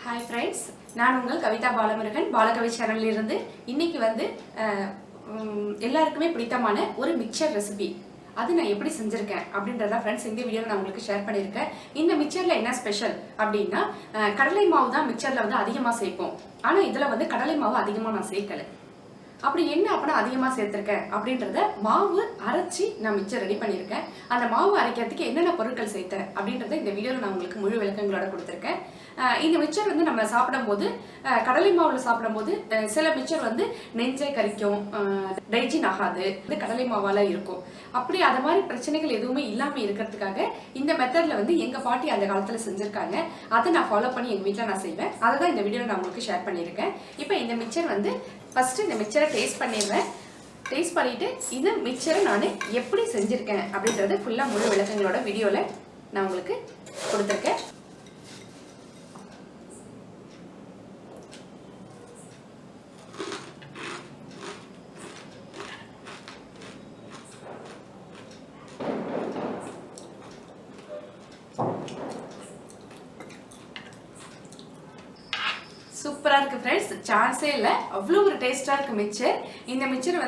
Hi friends, நான் உங்கள் கவிதா பாலமுருகன் பாலகவி சேனல்ல இருந்து இன்னைக்கு எல்லாருக்குமே பிடித்தமான ஒரு மிக்சர் ரெசிபி அது நான் எப்படி செஞ்சிருக்கேன் அப்படின்றத फ्रेंड्स இந்த வீடியோல நான் உங்களுக்கு ஷேர் பண்ணிருக்கேன். இந்த மிக்சர்ல என்ன ஸ்பெஷல் அப்படினா கடலை மாவு தான் மிக்சர்ல அதிகமா சேர்ப்போம். ஆனா இதுல கடலை மாவு அதிகமா நான் சேர்க்கல. அப்படி என்ன அப்பனா அதிகமா சேர்த்திருக்கேன் அப்படின்றத மாவு அரைச்சி நான் மிக்சர் ரெடி பண்ணிருக்கேன். அந்த மாவு அரைக்கிறதுக்கு என்னென்ன பொருட்கள் சேர்த்தேன் அப்படின்றத இந்த வீடியோல நான் உங்களுக்கு முழு விளக்கங்களோட கொடுத்திருக்கேன். இந்த மிக்சர் நம்ம சாப்பிடும்போது கடலை மாவுல சாப்பிடும்போது சில மிக்சர் நெஞ்சை கரிக்கும், டைஜன் ஆகாது, இது கடலை மாவால இருக்கும். அப்படி அத மாதிரி பிரச்சனைகள் எதுவுமே இல்லாம இருக்கிறதுக்காக இந்த மெத்தட்ல எங்க பாட்டி அந்த காலத்துல செஞ்சிருக்காங்க. அதை நான் ஃபாலோ பண்ணி எங்க வீட்ல நான் செய்வேன். அதை தான் இந்த வீடியோல நான் உங்களுக்கு ஷேர் பண்ணிருக்கேன். இப்போ இந்த மிக்சர் ஃபர்ஸ்ட் இந்த மிக்சரை டேஸ்ட் பண்ணிடுவேன். டேஸ்ட் பண்ணிட்டு இந்த மிக்சரை நான் எப்படி செஞ்சிருக்கேன் அப்படின்றது ஃபுல்லா முழு விளக்கங்களோட வீடியோல நான் உங்களுக்கு கொடுத்திருக்கேன். சூப்பரா இருக்கு फ्रेंड्स, சான்ஸே இல்ல, அவ்வளவு ஒரு டேஸ்டா இருக்கு மிக்சர். இந்த மிக்சர்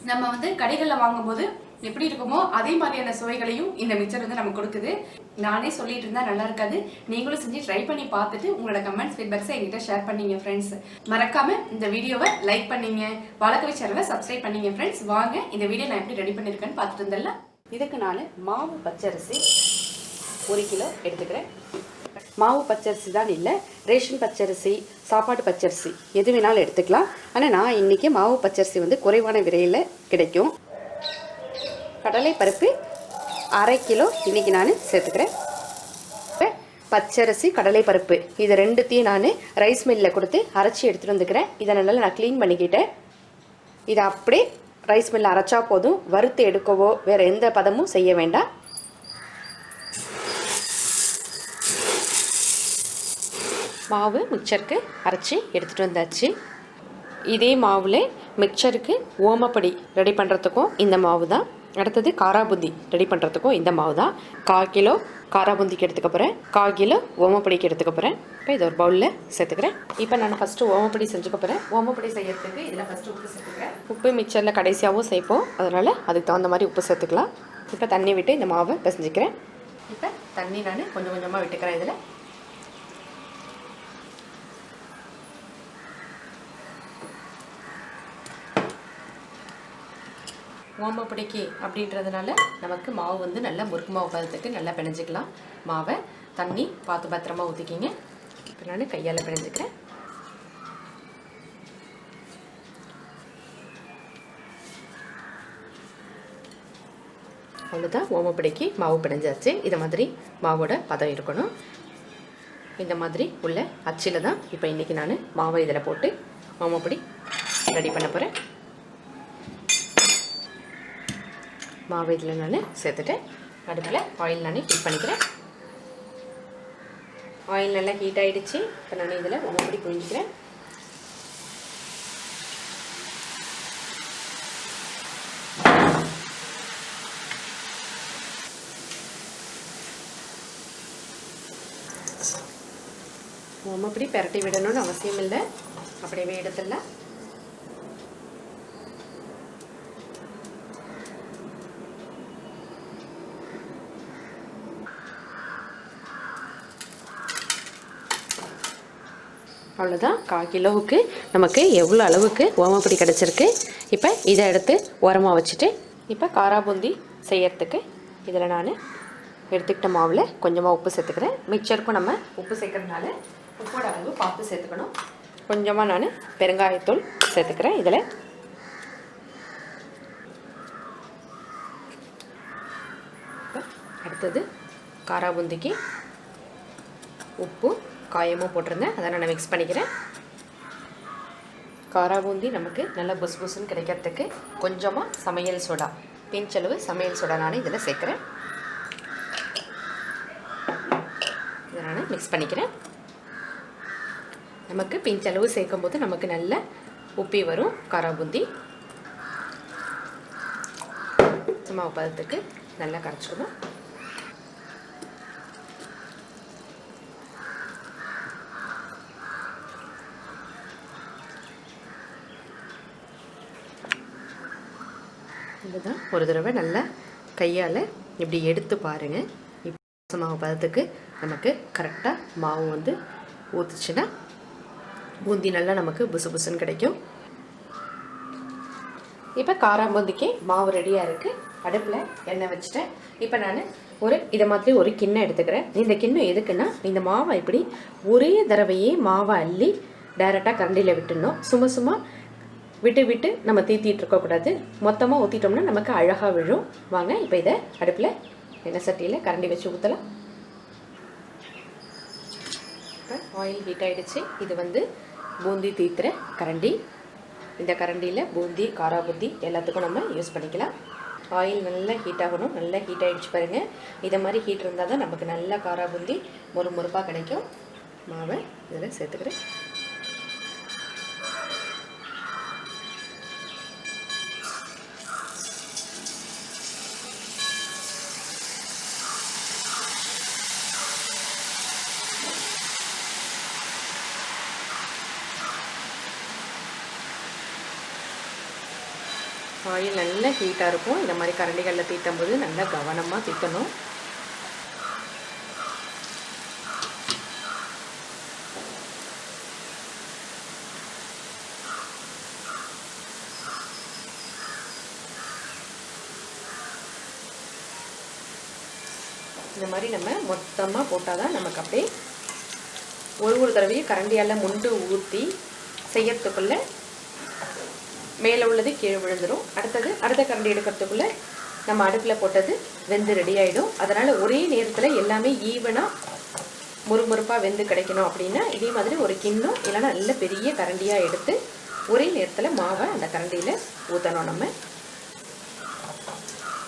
நம்ம கடைகள்ல வாங்கும்போது எப்படி இருக்குமோ அதே மாதிரியான சுவைகளையும் இந்த மிக்சர் நமக்கு கொடுக்குது. நானே சொல்லிட்டு இருந்தா நல்லா இருக்காது. நீங்களும் செஞ்சு ட்ரை பண்ணி பார்த்துட்டு உங்களோட கமெண்ட்ஸ் ஃபீட்பேக்ஸை என்கிட்ட ஷேர் பண்ணீங்க ஃப்ரெண்ட்ஸ். மறக்காம இந்த வீடியோவை லைக் பண்ணீங்க, பாலகவி சேனலை சப்ஸ்கிரைப் பண்ணீங்க ஃப்ரெண்ட்ஸ். வாங்க இந்த வீடியோ நான் எப்படி ரெடி பண்ணிருக்கேன்னு பார்த்துட்டு இருந்தேன்ல. இதுக்கு நான் மாவு பச்சரிசி 1 கிலோ எடுத்துக்கிறேன். மாவு பச்சரிசி தான் இல்லை, ரேஷன் பச்சரிசி, சாப்பாடு பச்சரிசி எது வேணாலும் எடுத்துக்கலாம். ஆனால் நான் இன்றைக்கி மாவு பச்சரிசி குறைவான விலையில் கிடைக்கும். கடலை பருப்பு 1/2 கிலோ இன்றைக்கி நான் சேர்த்துக்கிறேன். பச்சரிசி, கடலை பருப்பு இது ரெண்டுத்தையும் நான் ரைஸ் மில்லில் கொடுத்து அரைச்சி எடுத்துகிட்டு வந்துக்கிறேன். இதை நல்லா நான் க்ளீன் பண்ணிக்கிட்டேன். இதை அப்படியே ரைஸ் மில்லில் அரைச்சா போதும், வறுத்து எடுக்கவோ வேறு எந்த பதமும் செய்ய வேண்டாம். மாவு மிக்சருக்கு அரைச்சி எடுத்துகிட்டு வந்தாச்சு. இதே மாவில் மிக்சருக்கு ஓமப்பொடி ரெடி பண்ணுறதுக்கும் இந்த மாவு தான். அடுத்தது காராபூந்தி ரெடி பண்ணுறதுக்கும் இந்த மாவு தான். 1/4 கிலோ காராபூந்திக்கு எடுத்துக்க போகிறேன், 1/4 கிலோ ஓமப்பொடிக்கு எடுத்துக்க போகிறேன். இப்போ இதை ஒரு பவுலில் சேர்த்துக்கிறேன். இப்போ நான் ஃபஸ்ட்டு ஓமப்பொடி செஞ்சுக்க போகிறேன். ஓமப்பொடி செய்யறதுக்கு இதில் ஃபஸ்ட்டு உப்பு சேர்த்துக்கிறேன். உப்பு மிக்சரில் கடைசியாகவும் சேர்ப்போம், அதனால் அதுக்கு தகுந்த மாதிரி உப்பு சேர்த்துக்கலாம். இப்போ தண்ணி விட்டு இந்த மாவை பிசைஞ்சிக்கிறேன். இப்போ தண்ணி நான் கொஞ்சம் கொஞ்சமாக விட்டுக்கிறேன். இதில் ஓமப்பொடிக்கு அப்படின்றதுனால நமக்கு மாவு நல்லா முறுக்கு மாவு பதத்துக்கு நல்லா பிணைஞ்சிக்கலாம். மாவை தண்ணி பார்த்து பத்திரமா ஊற்றிக்கிங்க. இப்போ நான் கையால் பிணைஞ்சிக்கிறேன். அவ்வளோதான், ஓமப்பொடிக்கு மாவு பிணைஞ்சாச்சு. இதை மாதிரி மாவோட பதம் இருக்கணும். இந்த மாதிரி உள்ள அச்சில் தான் இப்போ இன்றைக்கி நான் மாவை இதில் போட்டு ஓமப்பொடி ரெடி பண்ண போகிறேன். மாவு இதில் நான் சேர்த்துட்டேன். அடுப்பில் ஆயில் நான் ஹீட் பண்ணிக்கிறேன். ஆயில் நல்லா ஹீட் ஆகிடுச்சு. இப்போ நான் இதில் ஓமப்பொடி புழிஞ்சிக்கிறேன். ஓமப்பொடி பெரட்டி விடணும்னு அவசியம் இல்லை, அப்படியே எடுத்துடலாம். அவ்வளோதான், 1/4 கிலோவுக்கு நமக்கு எவ்வளோ அளவுக்கு ஓமப்பொடி கிடச்சிருக்கு. இப்போ இதை எடுத்து ஓரமாக வச்சுட்டு இப்போ காராபூந்தி செய்யறதுக்கு இதில் நான் எடுத்துக்கிட்ட மாவில் கொஞ்சமாக உப்பு சேர்த்துக்கிறேன். மிக்சருக்கும் நம்ம உப்பு சேர்க்கறதுனால உப்போட அளவு பார்த்து சேர்த்துக்கணும். கொஞ்சமாக நான் பெருங்காயத்தூள் சேர்த்துக்கிறேன். இதில் அடுத்தது காராபூந்திக்கு உப்பு காயமும் போட்டிருந்தேன், அதை நான் மிக்ஸ் பண்ணிக்கிறேன். காராபூந்தி நமக்கு நல்லா புஸ் புஸ்ன்னு கிடைக்கிறதுக்கு கொஞ்சமாக சமையல் சோடா, பிஞ்சளவு சமையல் சோடா நான் இதில் சேர்க்குறேன். இதை நான் மிக்ஸ் பண்ணிக்கிறேன். நமக்கு பிஞ்சளவு சேர்க்கும் போது நமக்கு நல்ல உப்பி வரும் காராபூந்தி. மாவு பதத்துக்கு நல்லா கரைச்சிக்கணும். இதுதான் ஒரு தடவை நல்லா கையால் இப்படி எடுத்து பாருங்கள். இப்போ மாவு பதத்துக்கு நமக்கு கரெக்டாக மாவு வந்து ஊற்றுச்சுன்னா பூந்தி நல்லா நமக்கு புசு புசுன்னு கிடைக்கும். இப்போ காராம்பூந்திக்கு மாவு ரெடியாக இருக்குது. அடுப்பில் எண்ணெய் வச்சுட்டேன். இப்போ நான் இதை மாதிரி ஒரு கிண்ணம் எடுத்துக்கிறேன். இந்த கிண்ணம் எதுக்குன்னா, இந்த மாவை இப்படி ஒரே தடவையே மாவை அள்ளி டைரெக்டாக கரண்டியில் விட்டுடணும். சும்மா விட்டு விட்டு நம்ம தீத்திட்டு இருக்கக்கூடாது. மொத்தமாக ஊற்றிட்டோம்னா நமக்கு அழகாக விழும். வாங்க இப்போ இதை அடுப்பில் எண்ணெய் சட்டியில் கரண்டி வச்சு ஊற்றலாம். இப்போ ஆயில் ஹீட் ஆகிடுச்சு. இது வந்து பூந்தி தீத்துற கரண்டி. இந்த கரண்டியில் பூந்தி, காரா பூந்தி எல்லாத்துக்கும் நம்ம யூஸ் பண்ணிக்கலாம். ஆயில் நல்லா ஹீட் ஆகணும். நல்லா ஹீட் ஆகிடுச்சு பாருங்கள். இதை மாதிரி ஹீட் இருந்தால் தான் நமக்கு நல்லா காரா பூந்தி முறுமுறுப்பாக கிடைக்கும். மாவை இதில் சேர்த்துக்கிறேன். ஆயில் நல்லா ஹீட்டாக இருக்கும். இந்த மாதிரி கரண்டிகளில் தீட்டும் போது நல்லா கவனமாக தீட்டணும். இந்த மாதிரி நம்ம மொத்தமாக போட்டால் தான் நமக்கு அப்படியே ஒரு தடவையும் கரண்டியால் முண்டு ஊற்றி செய்யறதுக்குள்ளே மேலே உள்ளது கீழே விழுந்துடும். அடுத்த கரண்டி எடுக்கிறதுக்குள்ளே நம்ம அடுப்பில் போட்டது வெந்து ரெடி ஆகிடும். அதனால் ஒரே நேரத்தில் எல்லாமே ஈவனாக முறுமுறுப்பாக வெந்து கிடைக்கணும் அப்படின்னா இதே மாதிரி ஒரு கிண்ணம் இல்லைன்னா நல்ல பெரிய கரண்டியாக எடுத்து ஒரே நேரத்தில் மாவை அந்த கரண்டியில் ஊற்றணும். நம்ம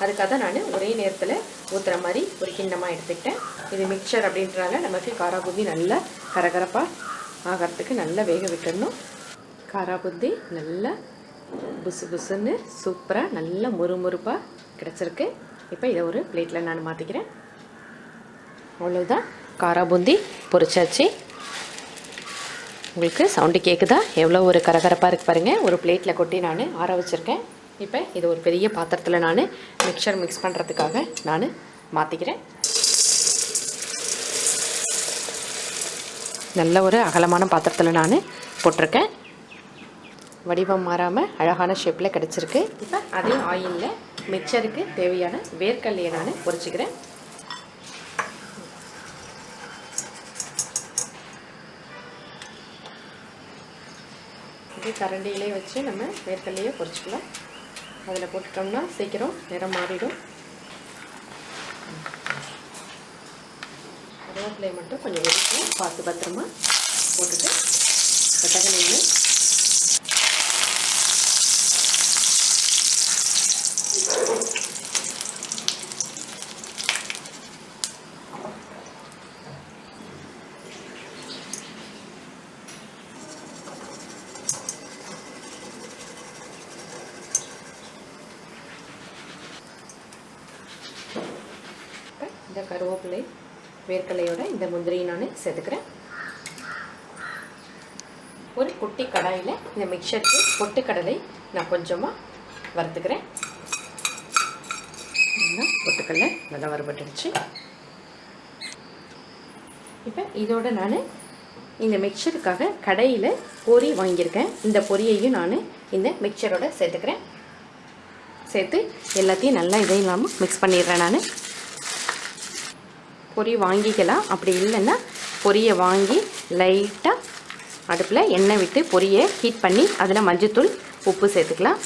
அதுக்காக தான் நான் ஒரே நேரத்தில் ஊற்றுற மாதிரி ஒரு கிண்ணமாக எடுத்துக்கிட்டேன். இது மிக்சர் அப்படின்றனால நமக்கு காரா பூந்தி நல்லா கரகரப்பாக ஆகிறதுக்கு நல்லா வேக விட்டுடணும். காரா பூந்தி நல்லா புசு புசுன்னு சூப்பராக நல்லா முறுமுறுப்பாக கிடச்சிருக்கு. இப்போ இதை ஒரு பிளேட்டில் நான் மாற்றிக்கிறேன். அவ்வளோதான், காரா பூந்தி பொரிச்சாச்சு. உங்களுக்கு சவுண்டு கேட்குதா? எவ்வளோ ஒரு கரகரப்பாக இருக்குது பாருங்கள். ஒரு பிளேட்டில் கொட்டி நான் ஆற வச்சுருக்கேன். இப்போ இது ஒரு பெரிய பாத்திரத்தில் நான் மிக்சர் மிக்ஸ் பண்ணுறதுக்காக நான் மாற்றிக்கிறேன். நல்ல ஒரு அகலமான பாத்திரத்தில் நான் போட்டிருக்கேன். வடிவம் மாறாமல் அழகான ஷேப்பில் கிடச்சிருக்கு. இப்போ அதே ஆயிலில் மிக்சருக்கு தேவையான வேர்க்கடலையை நான் பொரிச்சிக்கிறேன். இது கரண்டியிலே வச்சு நம்ம வேர்க்கடலையை பொரிச்சிக்கலாம். அதில் போட்டுட்டோம்னா சீக்கிரம் நிறம் மாறிடும். கருவேப்பிலையை மட்டும் கொஞ்சம் வெடிக்கும் பார்த்து பத்திரமா போட்டுட்டு வெட்டகலையில் இந்த கருவேப்பிலை வேர்க்கடலையோட இந்த முந்திரியை நான் சேர்த்துக்கிறேன். ஒரு குட்டி கடாயில் இந்த மிக்சருக்கு பொட்டுக்கடலை நான் கொஞ்சமாக வறுத்துக்கிறேன். பொட்டுக்கடலை நல்லா வறுபட்டுடுச்சு. இப்போ இதோட நான் இந்த மிக்சருக்காக கடையில் பொரி வாங்கியிருக்கேன். இந்த பொரியையும் நான் இந்த மிக்சரோட சேர்த்துக்கிறேன். சேர்த்து எல்லாத்தையும் நல்லா இதையும் இல்லாமல் மிக்ஸ் பண்ணிடுறேன். நான் பொரி வாங்கிக்கலாம். அப்படி இல்லைன்னா பொரியை வாங்கி லைட்டாக அடுப்பில் எண்ணெய் விட்டு பொரியை ஹீட் பண்ணி அதில் மஞ்சத்தூள் உப்பு சேர்த்துக்கலாம்.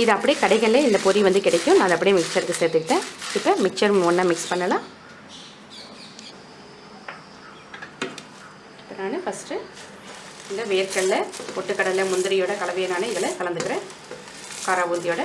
இது அப்படியே கடைகளில் இந்த பொரி வந்து கிடைக்கும். நான் அதை அப்படியே மிக்சருக்கு சேர்த்துக்கிட்டேன். இப்போ மிக்சர் ஒன்றா மிக்ஸ் பண்ணலாம். இப்போ நான் ஃபஸ்ட்டு இந்த வேர்க்கடலை பொட்டுக்கடலை முந்திரியோட கலவையை நான் இதில் கலந்துக்கிறேன். காரா பூந்தியோட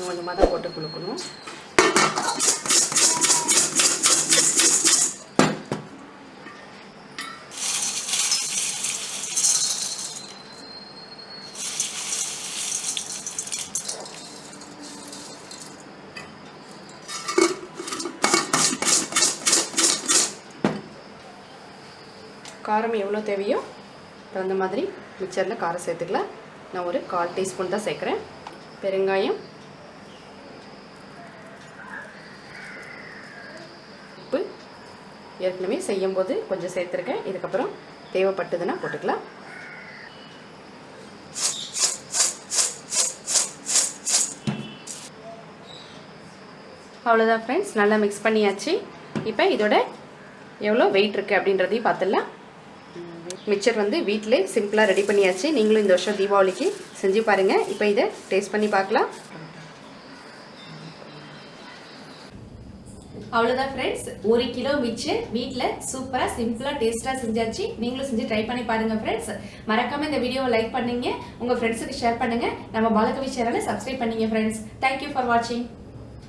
கொஞ்சமாக தான் போட்டு குலுக்கணும். காரம் எவ்வளோ தேவையோ தகுந்த மாதிரி மிக்சரில் காரம் சேர்த்துக்கலாம். நான் ஒரு 1/4 டீஸ்பூன் தான் சேர்க்குறேன். பெருங்காயம், உப்பு ஏற்கனவே செய்யும்போது கொஞ்சம் சேர்த்துருக்கேன். இதுக்கப்புறம் தேவைப்பட்டதுன்னா போட்டுக்கலாம். அவ்வளோதான் ஃப்ரெண்ட்ஸ், நல்லா மிக்ஸ் பண்ணியாச்சு. இப்போ இதோட எவ்வளோ வெயிட் இருக்குது அப்படின்றதையும் பார்த்துடலாம். மிக்சர் வந்து வீட்டிலே சிம்பிளாக ரெடி பண்ணியாச்சு. நீங்களும் இந்த வருஷம் தீபாவளிக்கு செஞ்சு பாருங்கள். இப்போ இதை டேஸ்ட் பண்ணி பார்க்கலாம். அவ்வளோதான் ஃப்ரெண்ட்ஸ், 1 கிலோ மிக்சர் வீட்டில் சூப்பராக சிம்பிளாக டேஸ்ட்டாக செஞ்சாச்சு. நீங்களும் செஞ்சு ட்ரை பண்ணி பாருங்கள் ஃப்ரெண்ட்ஸ். மறக்காமல் இந்த வீடியோவை லைக் பண்ணுங்க, உங்கள் ஃப்ரெண்ட்ஸுக்கு ஷேர் பண்ணுங்கள். நம்ம பாலகவி சேனலை சப்ஸ்கிரைப் பண்ணிங்க ஃப்ரெண்ட்ஸ். தேங்க்யூ ஃபார் வாட்சிங்.